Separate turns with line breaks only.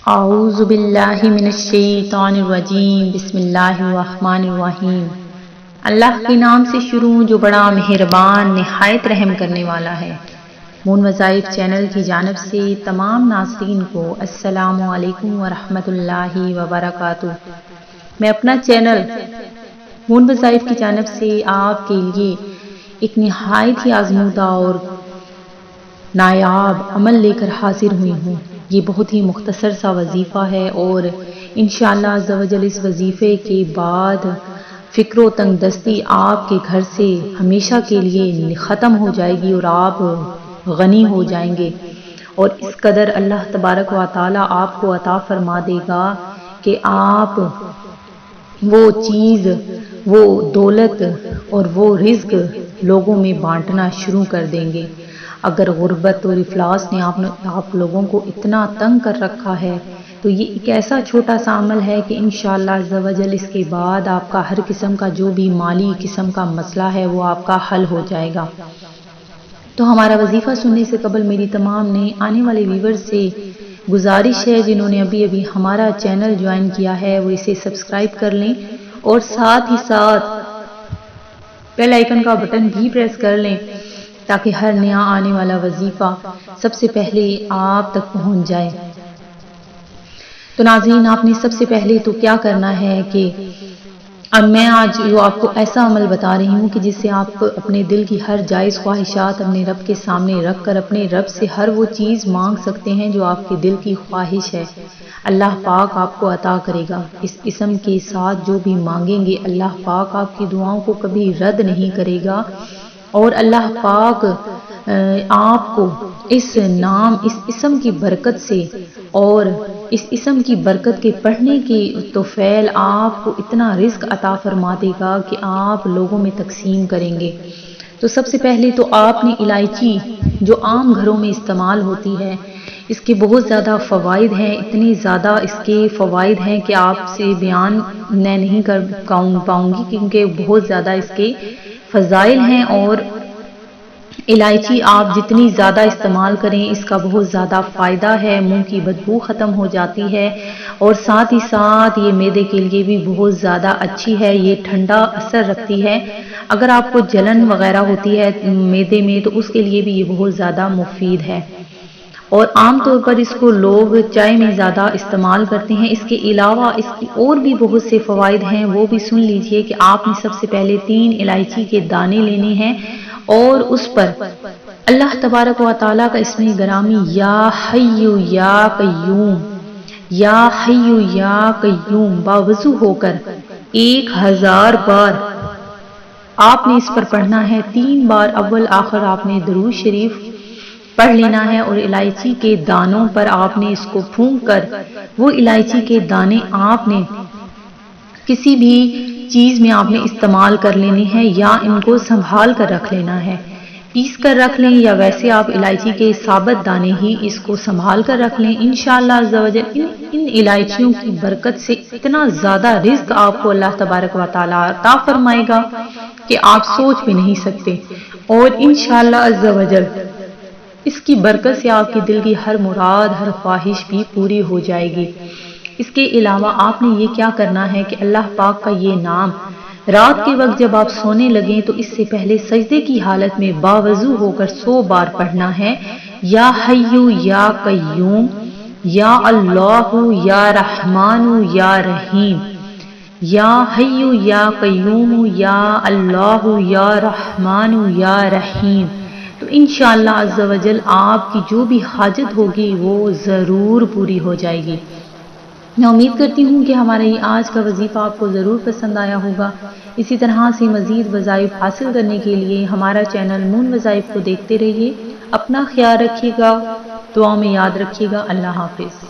اعوذ باللہ من الشیطان الرجیم، بسم اللہ الرحمن الرحیم۔ اللہ کے نام سے شروع جو بڑا مہربان نہایت رحم کرنے والا ہے۔ مون وظائف چینل کی جانب سے تمام ناظرین کو السلام علیکم ورحمۃ اللہ وبرکاتہ۔ میں اپنا چینل مون وظائف کی جانب سے آپ کے لیے ایک نہایت ہی آزمودہ اور نایاب عمل لے کر حاضر ہوئی ہوں۔ یہ بہت ہی مختصر سا وظیفہ ہے اور انشاءاللہ عز و جل اس وظیفے کے بعد فکر و تنگ دستی آپ کے گھر سے ہمیشہ کے لیے ختم ہو جائے گی اور آپ غنی ہو جائیں گے، اور اس قدر اللہ تبارک و تعالی آپ کو عطا فرما دے گا کہ آپ وہ چیز، وہ دولت اور وہ رزق لوگوں میں بانٹنا شروع کر دیں گے۔ اگر غربت اور افلاس نے آپ لوگوں کو اتنا تنگ کر رکھا ہے تو یہ ایک ایسا چھوٹا سا عمل ہے کہ انشاءاللہ عز و جل اس کے بعد آپ کا ہر قسم کا جو بھی مالی قسم کا مسئلہ ہے وہ آپ کا حل ہو جائے گا۔ تو ہمارا وظیفہ سننے سے قبل میری تمام نئے آنے والے ویور سے گزارش ہے، جنہوں نے ابھی ہمارا چینل جوائن کیا ہے وہ اسے سبسکرائب کر لیں اور ساتھ ہی ساتھ بیل آئیکن کا بٹن بھی پریس کر لیں تاکہ ہر نیا آنے والا وظیفہ سب سے پہلے آپ تک پہنچ جائے۔ تو ناظرین، آپ نے سب سے پہلے تو کیا کرنا ہے کہ اب میں آج جو آپ کو ایسا عمل بتا رہی ہوں کہ جس سے آپ اپنے دل کی ہر جائز خواہشات اپنے رب کے سامنے رکھ کر اپنے رب سے ہر وہ چیز مانگ سکتے ہیں جو آپ کے دل کی خواہش ہے۔ اللہ پاک آپ کو عطا کرے گا۔ اس اسم کے ساتھ جو بھی مانگیں گے اللہ پاک آپ کی دعاؤں کو کبھی رد نہیں کرے گا، اور اللہ پاک آپ کو اس نام، اس اسم کی برکت سے اور اس اسم کی برکت کے پڑھنے کی توفیل آپ کو اتنا رزق عطا فرما دے گا کہ آپ لوگوں میں تقسیم کریں گے۔ تو سب سے پہلے تو آپ نے الائچی جو عام گھروں میں استعمال ہوتی ہے، اس کے بہت زیادہ فوائد ہیں، اتنے زیادہ اس کے فوائد ہیں کہ آپ سے بیان میں نہیں کر پاؤں گی کیونکہ بہت زیادہ اس کے فضائل ہیں، اور الائچی آپ جتنی زیادہ استعمال کریں اس کا بہت زیادہ فائدہ ہے۔ منہ کی بدبو ختم ہو جاتی ہے اور ساتھ ہی ساتھ یہ معدے کے لیے بھی بہت زیادہ اچھی ہے، یہ ٹھنڈا اثر رکھتی ہے۔ اگر آپ کو جلن وغیرہ ہوتی ہے معدے میں تو اس کے لیے بھی یہ بہت زیادہ مفید ہے، اور عام طور پر اس کو لوگ چائے میں زیادہ استعمال کرتے ہیں۔ اس کے علاوہ اس کی اور بھی بہت سے فوائد ہیں، وہ بھی سن لیجئے کہ آپ نے سب سے پہلے 3 الائچی کے دانے لینے ہیں اور اس پر اللہ تبارک و تعالیٰ کا اسم گرامی یا حی یا قیوم، یا حی یا قیوم باوضو ہو کر 1000 بار آپ نے اس پر پڑھنا ہے۔ 3 بار اول آخر آپ نے درود شریف پڑھ لینا ہے، اور الائچی کے دانوں پر آپ نے اس کو پھونک کر وہ الائچی کے دانے آپ نے کسی بھی چیز میں آپ نے استعمال کر لینے ہیں یا ان کو سنبھال کر رکھ لینا ہے۔ پیس کر رکھ لیں یا ویسے آپ الائچی کے ثابت دانے ہی اس کو سنبھال کر رکھ لیں۔ انشاءاللہ عز و جل ان الائچیوں کی برکت سے اتنا زیادہ رزق آپ کو اللہ تبارک و تعالی عطا فرمائے گا کہ آپ سوچ بھی نہیں سکتے، اور انشاءاللہ عز و جل اس کی برکت سے آپ کی دل کی ہر مراد، ہر خواہش بھی پوری ہو جائے گی۔ اس کے علاوہ آپ نے یہ کیا کرنا ہے کہ اللہ پاک کا یہ نام رات کے وقت جب آپ سونے لگیں تو اس سے پہلے سجدے کی حالت میں باوضو ہو کر 100 بار پڑھنا ہے۔ یا حی یا قیوم، یا اللہ یا رحمان یا رحیم، یا حی یا قیوم، یا اللہ یا رحمان یا رحیم۔ تو انشاءاللہ عز و جل آپ کی جو بھی حاجت ہوگی وہ ضرور پوری ہو جائے گی۔ میں امید کرتی ہوں کہ ہمارا یہ آج کا وظیفہ آپ کو ضرور پسند آیا ہوگا۔ اسی طرح سے مزید وظائف حاصل کرنے کے لیے ہمارا چینل مون وظائف کو دیکھتے رہیے۔ اپنا خیال رکھیے گا، دعاؤں میں یاد رکھیے گا۔ اللہ حافظ۔